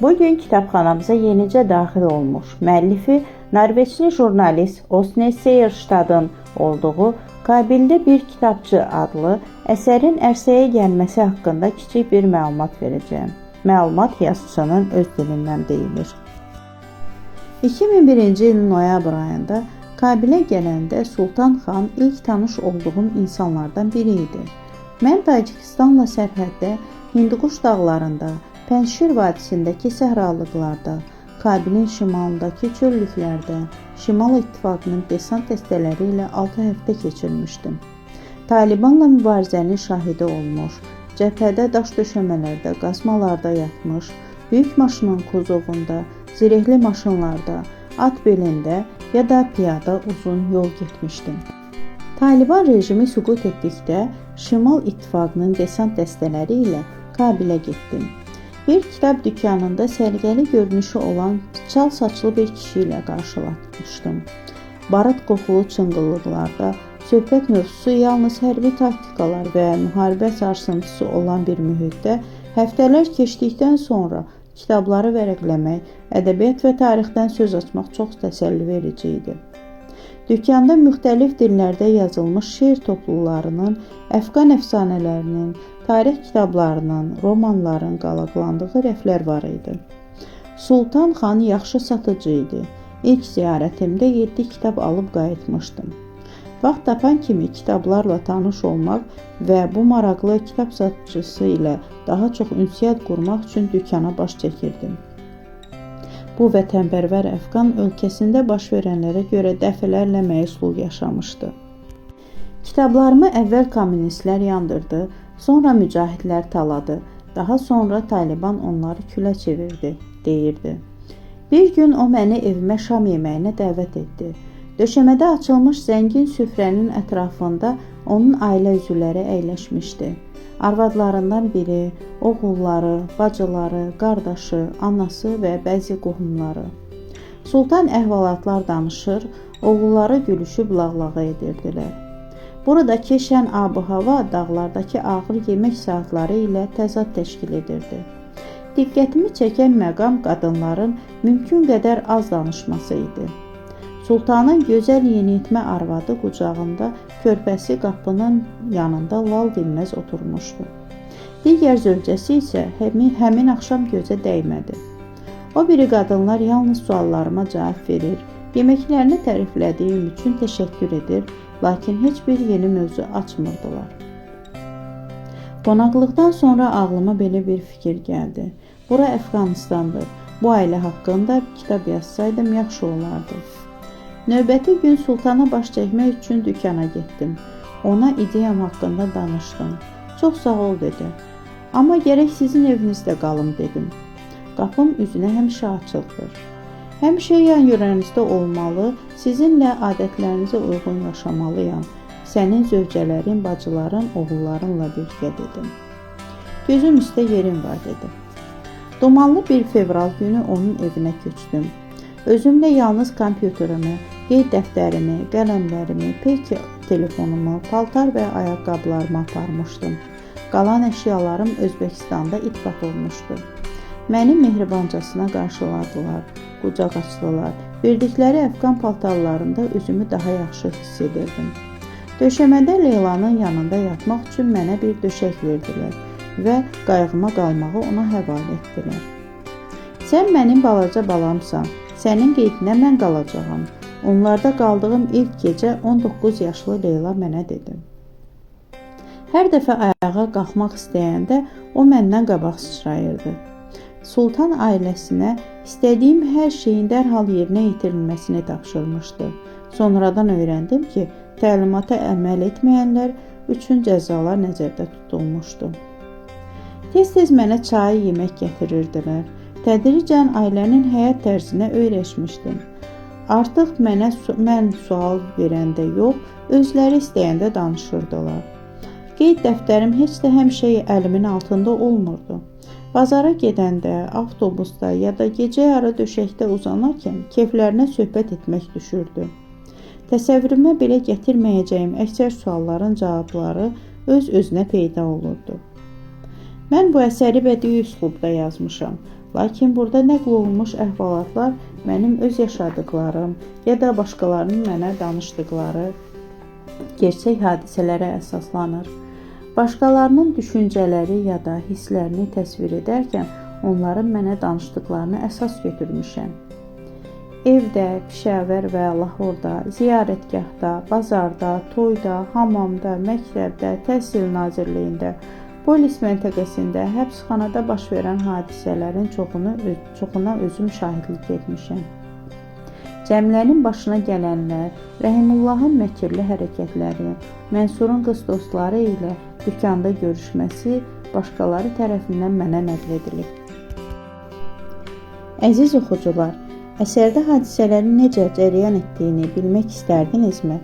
Bugün kitabxanamıza yenicə daxil olmuş, müəllifi Norveçli jurnalist Åsne Seierstadın olduğu Kabildə bir kitabçı adlı əsərin ərsəyə gəlməsi haqqında kiçik bir məlumat verəcəyim. Məlumat yazıçının öz dilindən deyilir. 2001-ci ilin noyabr ayında Kabilə gələndə Sultan xan ilk tanış olduğum insanlardan biri idi. Mən Tacikistanla sərhəddə, Hindukuş dağlarında, Pənşir vadisindəki səhralıqlarda, Kabilin şimalındakı çöllüklərdə Şimal İttifaqının desant dəstələri ilə 6 həftə keçirmişdim. Talibanla mübarizənin şahidi olmuş, cəbhədə daş döşəmələrdə, qazmalarda yatmış, böyük maşının kuzovunda, zirehli maşınlarda, at belində ya da piyada uzun yol getmişdim. Taliban rejimi süqut etdikdə Şimal İttifaqının desant dəstələri ilə Kabilə getdim. Bir kitab dükkanında səliqəli görünüşü olan çal saçlı bir kişi ilə qarşılaşmışdım. Barıt qoxulu çınqıllıqlarda söhbət mövzusu yalnız hərbi taktikalar və müharibə sarsıntısı olan bir mühitdə həftələr keçdikdən sonra kitabları vərəqləmək, ədəbiyyat və tarixdən söz açmaq çox təsəlli verici idi. Dükkanda müxtəlif dillərdə yazılmış şeir toplularının, Əfqan əfsanələrinin, tarix kitablarının, romanların qalaqlandığı rəflər var idi. Sultan xan yaxşı satıcı idi. İlk ziyarətimdə 7 kitab alıb qayıtmışdım. Vaxt tapan kimi kitablarla tanış olmaq və bu maraqlı kitab satıcısı ilə daha çox ünsiyyət qurmaq üçün dükkana baş çəkirdim. Bu vətənpərvər Əfqan ölkəsində baş verənlərə görə dəfələrlə məyusluq yaşamışdı. Kitablarımı əvvəl kommunistlər yandırdı, sonra mücahidlər taladı, daha sonra Taliban onları külə çevirdi, deyirdi. Bir gün o məni evimə şam yeməyinə dəvət etdi. Döşəmədə açılmış zəngin süfrənin ətrafında onun ailə üzvləri əyləşmişdi. Arvadlarından biri, oğulları, bacıları, qardaşı, anası və bəzi qohumları. Sultan əhvalatlar danışır, oğulları gülüşüb lağlağı edirdilər. Buradakı şən ab-hava dağlardakı ağır yemək saatları ilə təzad təşkil edirdi. Diqqətimi çəkən məqam qadınların mümkün qədər az danışması idi. Sultanın gözəl yeniyetmə arvadı qucağında körpəsi qapının yanında lal dinməz oturmuşdu. Digər zövcəsi isə həmin axşam gözə dəymədi. O biri qadınlar yalnız suallarıma cavab verir, yeməklərini təriflədiyim üçün təşəkkür edir, lakin heç bir yeni mövzu açmırdılar. Qonaqlıqdan sonra ağlıma belə bir fikir gəldi. Bura Əfqanistandır. Bu ailə haqqında kitab yazsaydım yaxşı olardı. Növbəti gün sultana baş çəkmək üçün dükkana getdim. Ona ideyam haqqında danışdım. Çox sağ ol dedi. Amma gərək sizin evinizdə qalım dedim. Qapım üzünə həmişə açıqdır. Həmişə yan-yörənizdə olmalı, sizinlə adətlərinizə uyğun yaşamalıyam. Sənin zövcələrin, bacıların, oğullarınla birgə dedim. Gözüm üstə yerim var dedi. Dumanlı bir fevral günü onun evinə köçdüm. Özümlə yalnız kompüterimi, qeyd dəftərimi, qələmlərimi, peyki telefonumu, paltar və ayaqqabılarımı aparmışdım. Qalan əşyalarım Özbəkistanda itqat olmuşdu. Məni mehribancasına qarşıladılar, qucaq açdılar. Verdikləri Əfqan paltarlarında özümü daha yaxşı hiss edirdim. Döşəmədə Leylanın yanında yatmaq üçün mənə bir döşək verdilər və qayğıma qalmağı ona həvalə etdilər. Sən mənim balaca balamsan, sənin qeydinə mən qalacağam. Onlarda qaldığım ilk gecə 19 yaşlı Leyla mənə dedi. Hər dəfə ayağa qalxmaq istəyəndə o məndən qabaq sıçrayırdı. Sultan ailəsinə istədiyim hər şeyin dərhal yerinə yetirilməsini tapşırmışdı. Sonradan öyrəndim ki, təlimata əməl etməyənlər üçün cəzalar nəzərdə tutulmuşdu. Tez-tez mənə çay, yemək gətirirdilər. Tədricən ailənin həyat tərzinə öyrəşmişdim. Artıq mən sual verəndə yox, özləri istəyəndə danışırdılar. Qeyd dəftərim heç də həmişə əlimin altında olmurdu. Bazara gedəndə, avtobusda ya da gecə yarı döşəkdə uzanarkən keyflərinə söhbət etmək düşürdü. Təsəvvürümə belə gətirməyəcəyim əksər sualların cavabları öz-özünə peyda olurdu. Mən bu əsəri bədii üslubda yazmışam. Lakin burada nəql olunmuş əhvalatlar mənim öz yaşadıqlarım ya da başqalarının mənə danışdıqları gerçək hadisələrə əsaslanır. Başqalarının düşüncələri ya da hisslərini təsvir edərkən onların mənə danışdıqlarını əsas götürmüşəm. Evdə, Pişəvər və Lahorda, ziyarətgahda, bazarda, toyda, hamamda, məktəbdə, Təhsil Nazirliyində, polis məntəqəsində, həbsxanada baş verən hadisələrin çoxuna özüm şahidlik etmişəm. Cəmilənin başına gələnlər, Rəhimullahın məkirli hərəkətləri, Mənsurun qız dostları ilə dükanda görüşməsi başqaları tərəfindən mənə nəql edilib. Əziz oxucular, əsərdə hadisələrin necə cərəyan etdiyini bilmək istərdinizmi?